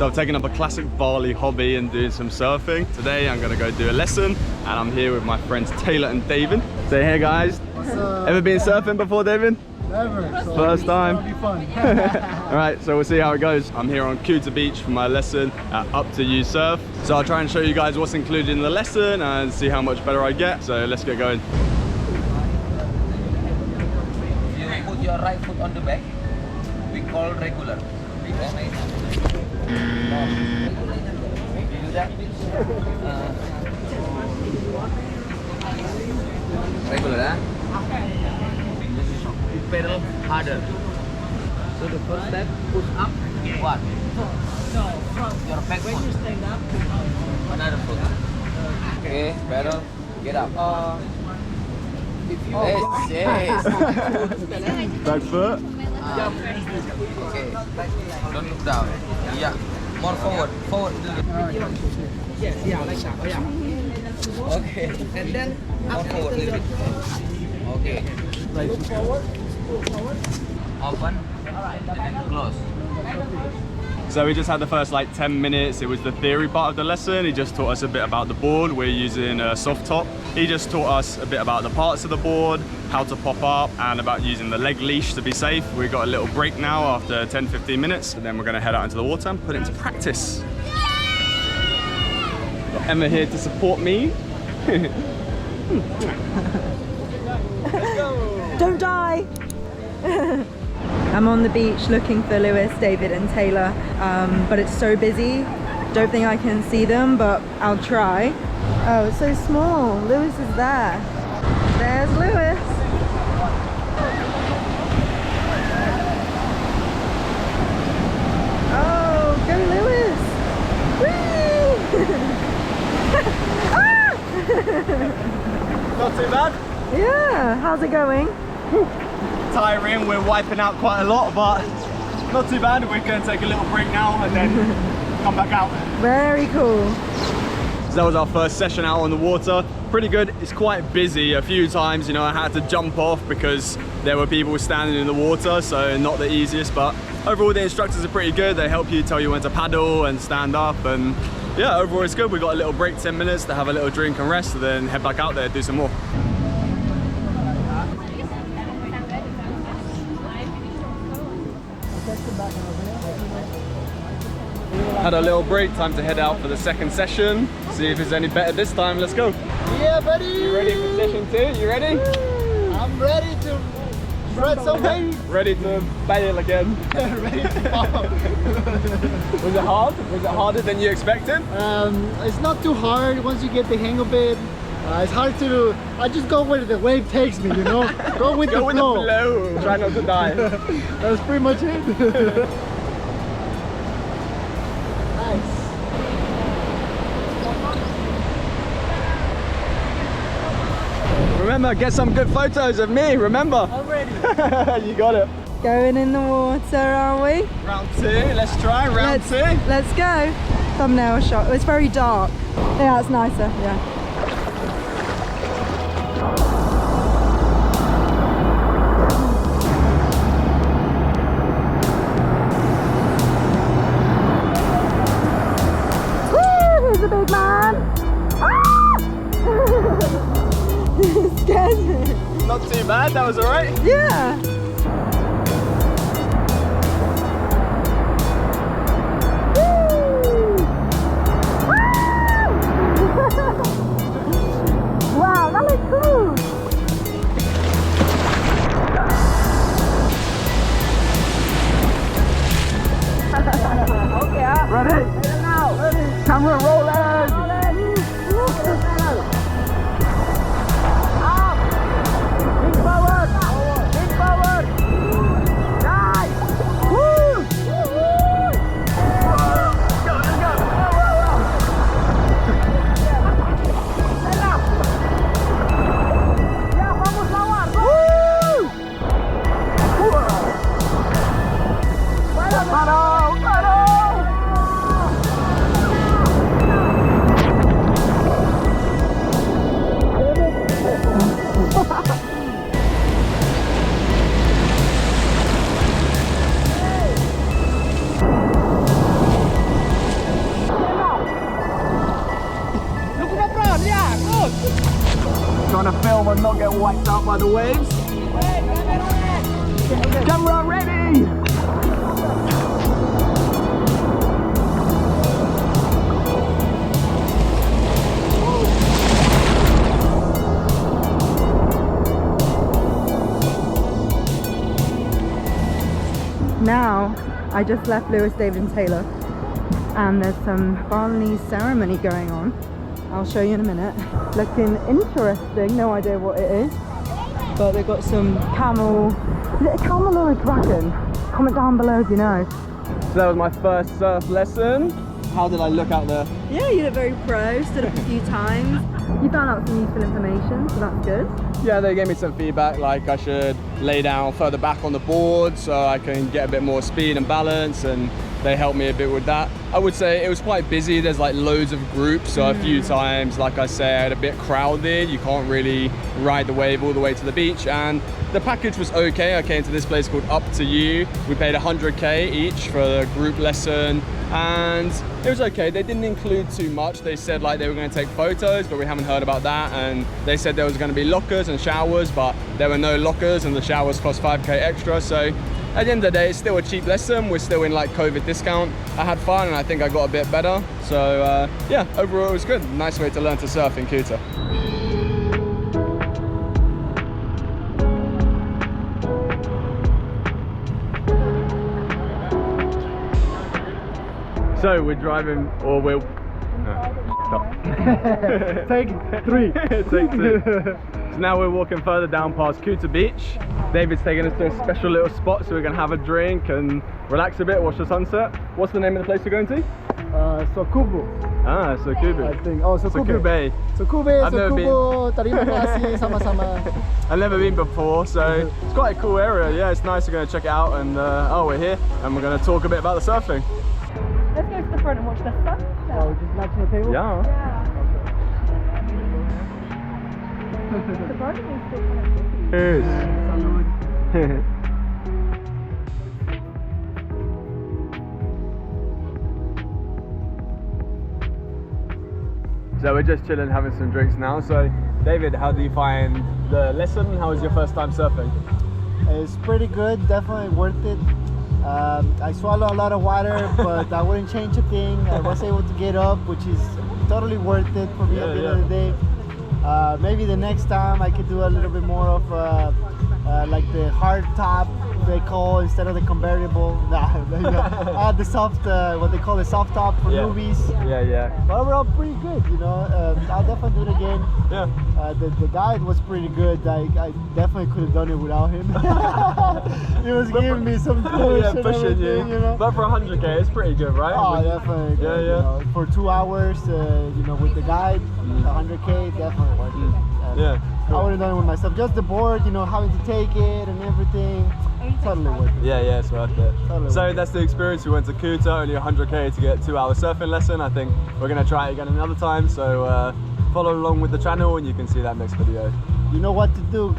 So I've taken up a classic Bali hobby and doing some surfing. Today I'm gonna go do a lesson, and I'm here with my friends Taylor and David. Say hey guys. Ever been surfing before, David? Never. So First time. It'll be fun. All right, so we'll see how it goes. I'm here on Kuta beach for my lesson at Up to You Surf. So I'll try and show you guys what's included in the lesson and see how much better I get. So let's get going. You put your right foot on the back. We call regular. You do that? Regular, huh? You pedal harder. So the first step, push up. One. Your back foot. Another foot. Okay, pedal. Get up. Yes. Back foot. Okay. Don't look down. Yeah. More forward. Forward. Yes. Yeah. Like that. Yeah. Okay. And then more forward a little bit. Okay. Look forward. Open. And then close. So we just had the first like 10 minutes. It was the theory part of the lesson. He just taught us a bit about the board. We're using a soft top. He just taught us a bit about the parts of the board, how to pop up, and about using the leg leash to be safe. We got a little break now after 10-15 minutes, and then we're gonna head out into the water and put it into practice. Got Emma here to support me. Don't die! I'm on the beach looking for Lewis, David and Taylor, but it's so busy. Don't think I can see them, but I'll try. Oh, it's so small. Lewis is there. There's Lewis. Oh, go Lewis! Whee! Ah! Not too bad. Yeah, how's it going? Tiring, we're wiping out quite a lot, but not too bad. We're going to take a little break now and then come back out. Very cool. So that was our first session out on the water. Pretty good. It's quite busy. A few times, you know, I had to jump off because there were people standing in the water, so not the easiest, but overall the instructors are pretty good. They help you, tell you when to paddle and stand up, and yeah, overall it's good. We got a little break, 10 minutes to have a little drink and rest, and then head back out there, do some more. Had a little break, time to head out for the second session. See if it's any better this time. Let's go. Yeah, buddy. You ready for session 2? You ready? I'm ready to shred some weight. Ready to bail again. Ready to fall. Was it hard? Was it harder than you expected? It's not too hard once you get the hang of it. It's hard to. I just go where the wave takes me, you know. Go with the flow. Try not to die. That's pretty much it. Nice. Remember, get some good photos of me, remember? I'm ready. You got it. Going in the water, are we? Round 2, let's try round 2. Let's go. Thumbnail shot. It's very dark. Yeah, it's nicer. Yeah. He's a big man. Ah! It scares me. Not too bad, that was alright. Yeah. Wow, that looks cool. Okay, ready? Now. Ready. Camera rolling. camera not get wiped out by the waves. Camera ready! Now, I just left Lewis, David and Taylor, and there's some Balinese ceremony going on. I'll show you in a minute. Looking interesting, no idea what it is, but they've got some camel. Is it a camel or a dragon? Comment down below if you know. So that was my first surf lesson. How did I look out there? Yeah, you look very pro, stood up a few times. You found out some useful information, so that's good. Yeah, they gave me some feedback, like I should lay down further back on the board so I can get a bit more speed and balance, and they helped me a bit with that. I would say it was quite busy. There's like loads of groups, so a few times, like I said, a bit crowded. You can't really ride the wave all the way to the beach, and the package was okay. I came to this place called Up To You. We paid 100k each for the group lesson, and it was okay. They didn't include too much. They said like they were going to take photos, but we haven't heard about that, and they said there was going to be lockers and showers, but there were no lockers, and the showers cost 5k extra. So at the end of the day, it's still a cheap lesson. We're still in like COVID discount. I had fun, and I think I got a bit better. So yeah, overall it was good. Nice way to learn to surf in Kuta. So we're driving, or we'll stop. Take 3. Take 2. So now we're walking further down past Kuta Beach. David's taking us to a special little spot, so we're gonna have a drink and relax a bit, watch the sunset. What's the name of the place we're going to? Sokubu. Ah, Sokubu. I think. Oh, Sokube. Sokube. I've never Sokubu, Terima kasih, sama-sama. I've never been before, so it's quite a cool area. Yeah, it's nice. We're gonna check it out, and oh, we're here, and we're gonna talk a bit about the surfing. Let's go to the front and watch the sunset. Oh, just next to the table? Yeah. The garden is still kind of busy. Cheers. So we're just chilling, having some drinks now. So David, how do you find the lesson? How was your first time surfing? It's pretty good, definitely worth it. I swallow a lot of water, but I wouldn't change a thing. I was able to get up, which is totally worth it for me at the end of the day. Maybe the next time I could do a little bit more of like the hard top they call, instead of the convertible. The soft, what they call the soft top for newbies. Yeah. But overall, pretty good, you know. I'll definitely do it again. Yeah. The guide was pretty good. I definitely could have done it without him. He was giving me some push and pushing you. you know. But for 100k, it's pretty good, right? Oh, definitely. Good, Yeah. You know, for 2 hours, you know, with the guide, 100k, definitely worth it. Yeah. I would have done it with myself. Just the board, you know, having to take it and everything. Totally worth it. Yeah, it's worth it. Totally So worth it. that's the experience. We went to Kuta, only 100k to get a 2-hour surfing lesson. I think we're gonna try it again another time. So follow along with the channel, and you can see that next video. You know what to do.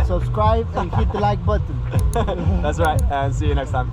Subscribe and hit the like button. That's right, and see you next time.